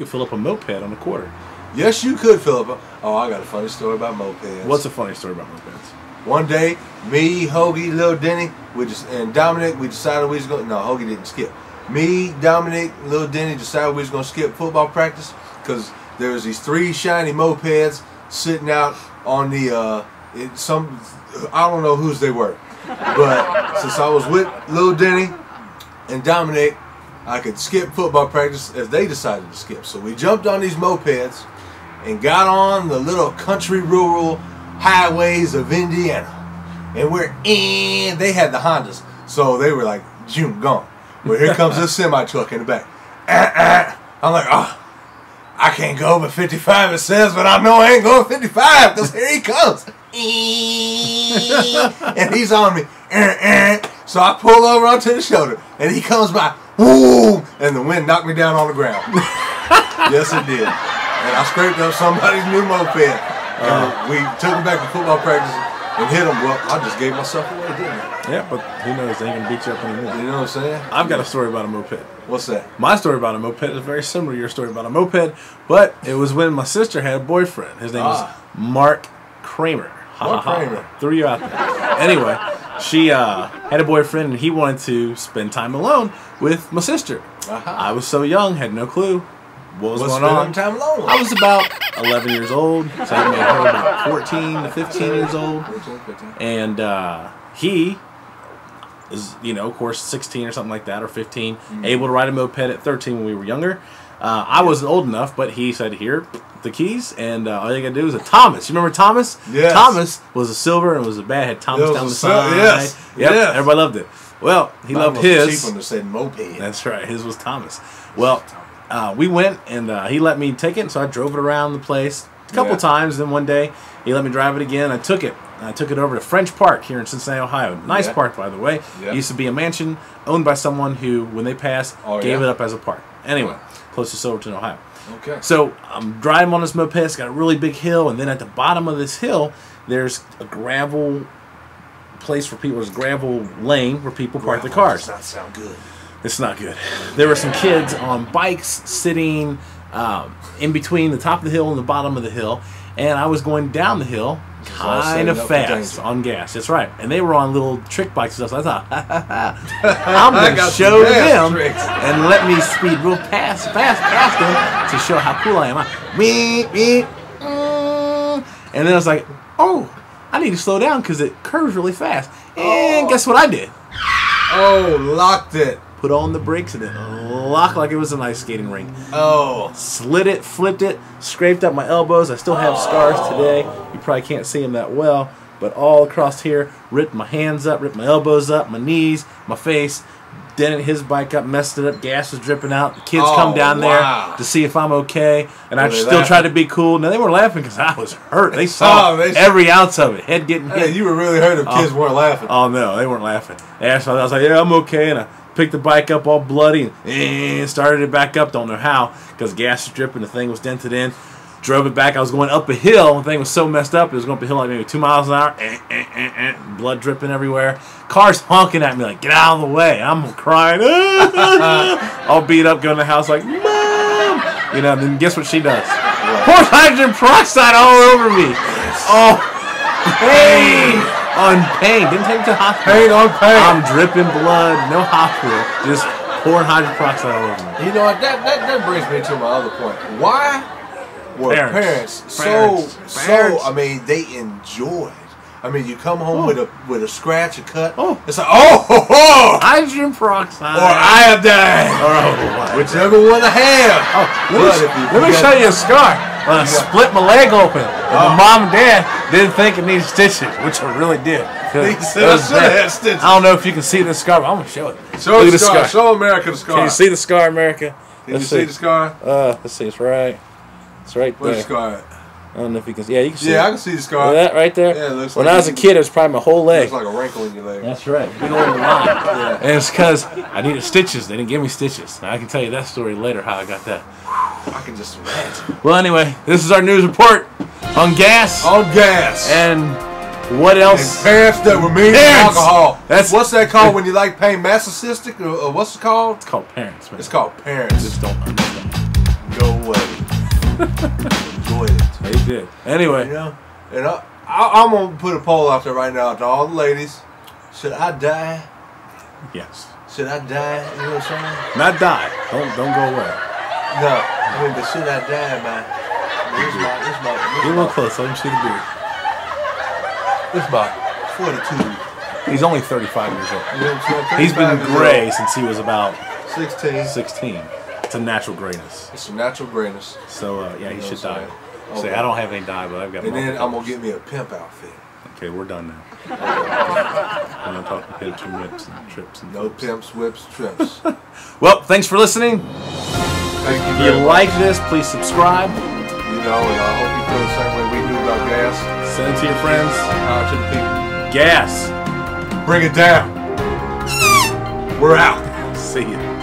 could fill up a moped on a quarter. Yes, you could, Philip. Oh, I got a funny story about mopeds. What's a funny story about mopeds? One day, me, Hoagie, Lil Denny, and Dominic, we decided we was going. No, Hoagie didn't skip. Me, Dominic, Lil Denny decided we was going to skip football practice because there was these 3 shiny mopeds sitting out on the I don't know whose they were, but since I was with Lil Denny and Dominic, I could skip football practice if they decided to skip. So we jumped on these mopeds and got on the little country rural highways of Indiana, and we're in. They had the Hondas, so they were like, "June gone." Well, here comes this semi truck in the back. I'm like, "Oh, I can't go over 55." It says, but I know I ain't going 55 because here he comes, and he's on me. So I pull over onto the shoulder, and he comes by. Woo! And the wind knocked me down on the ground. Yes, it did. And I scraped up somebody's new moped. We took him back to football practice and hit him. Well, I just gave myself away, didn't I? Yeah, but who knows? They ain't gonna beat you up anymore. You know what I'm saying? I've got a story about a moped. What's that? My story about a moped is very similar to your story about a moped, but it was when my sister had a boyfriend. His name was Mark Kramer. Mark Kramer. Threw you out there. Anyway, she had a boyfriend, and he wanted to spend time alone with my sister. I was so young, had no clue what was going on. Time alone? I was about 11 years old, so I made her about 14 to 15 years old. And he is, you know, of course, 16 or something like that, or 15, able to ride a moped at 13 when we were younger. I wasn't old enough, but he said, "Here, the keys," and all you gotta do is a Thomas. You remember Thomas? Yes. Thomas was a silver and was a bad. Had Thomas down the side. Yes. Yep. Yes. Everybody loved it. Well, he loved his. Cheap one that said moped. That's right. His was Thomas. Well, we went and he let me take it, so I drove it around the place a couple times. Then one day he let me drive it again. I took it. I took it over to French Park here in Cincinnati, Ohio. Nice park, by the way. It used to be a mansion owned by someone who, when they passed, gave it up as a park. Anyway, close to Silverton, Ohio. Okay. So I'm driving on this moped. It's got a really big hill, and then at the bottom of this hill, there's a gravel place for people. There's a gravel lane where people park their cars. Does not sound good. It's not good. There were some kids on bikes sitting in between the top of the hill and the bottom of the hill, and I was going down the hill kind of fast on gas. That's right. And they were on little trick bikes and stuff. So I thought, I'm going to show them and let me speed real fast past them to show how cool I am. And then I was like, oh, I need to slow down because it curves really fast. And guess what I did? Oh, locked it. Put on the brakes and it locked like it was an ice skating rink. Oh. Slid it, flipped it, scraped up my elbows. I still have scars today. You probably can't see them that well, but all across here, ripped my hands up, ripped my elbows up, my knees, my face, dented his bike up, messed it up, gas was dripping out. The kids come down there to see if I'm okay, and I still tried to be cool. Now, they were laughing because I was hurt. They saw every ounce of it, head getting hit. Hey, you were really hurt if kids weren't laughing. Oh, no, they weren't laughing. I was like, yeah, I'm okay, and I picked the bike up all bloody and started it back up. Don't know how because gas was dripping. The thing was dented in. Drove it back. I was going up a hill. The thing was so messed up. It was going up a hill like maybe 2 miles an hour. Blood dripping everywhere. Cars honking at me like, get out of the way. I'm crying. All beat up, going to the house like, Mom! You know, then guess what she does? Poured hydrogen peroxide all over me. Oh, pain. On pain. Didn't take me to the hospital. Pain on pain. I'm dripping blood. No hospital. Just pouring hydrogen peroxide all over me. You know what? That brings me to my other point. Why were parents so I mean, they enjoyed. I mean, you come home with a scratch, a cut. It's like, hydrogen peroxide or iodine, whichever one I have. Let me show you a scar. I split my leg open, and my mom and dad didn't think it needed stitches, which I really did. They should have had stitches. I don't know if you can see the scar, but I'm gonna show it. Show the scar. Show America the scar. Can you see the scar, America? Can you see the scar? Let's see. It's right. It's right there. Where's the scar? I don't know if you can see. Yeah, you can see. Yeah, I can see the scar. That right there. Yeah, it looks when like I was a kid, it was probably my whole leg. It looks like a wrinkle in your leg. That's right. Big old line. And it's because I needed stitches. They didn't give me stitches. Now, I can tell you that story later, how I got that. I can just imagine. Well, anyway, this is our news report on gas. On gas. And what else? And parents that were mean to alcohol. What's that called when you like pain? Masochistic? Or what's it called? It's called parents, man. It's called parents. Just don't understand. go away. Enjoyed it. He did. Anyway. You know, and I'm gonna put a poll out there right now to all the ladies. Should I die? Yes. Should I die? You know what I'm saying? Not die. Don't go away. No, I mean, but should I die, man? This Get a little close. Let him see the beard. This about 42. He's only 35 years old. You know what I'm saying? He's been 35 years gray old. since he was about 16. 16. It's a natural grayness. It's some natural grayness. So yeah, he You know should what I'm die. saying? Say, Okay. I don't have any dye, but I've got. And then I'm multiple. gonna get me a pimp outfit. Okay, we're done now. We're not talking pimps and whips and trips and No flips. pimps, whips, trips. Well, thanks for listening. Thank you If very you much. like this, please subscribe. You know, and I hope you feel the same way we do about gas. Send it to your friends. Power to the people. Gas. Bring it down. We're out. See you.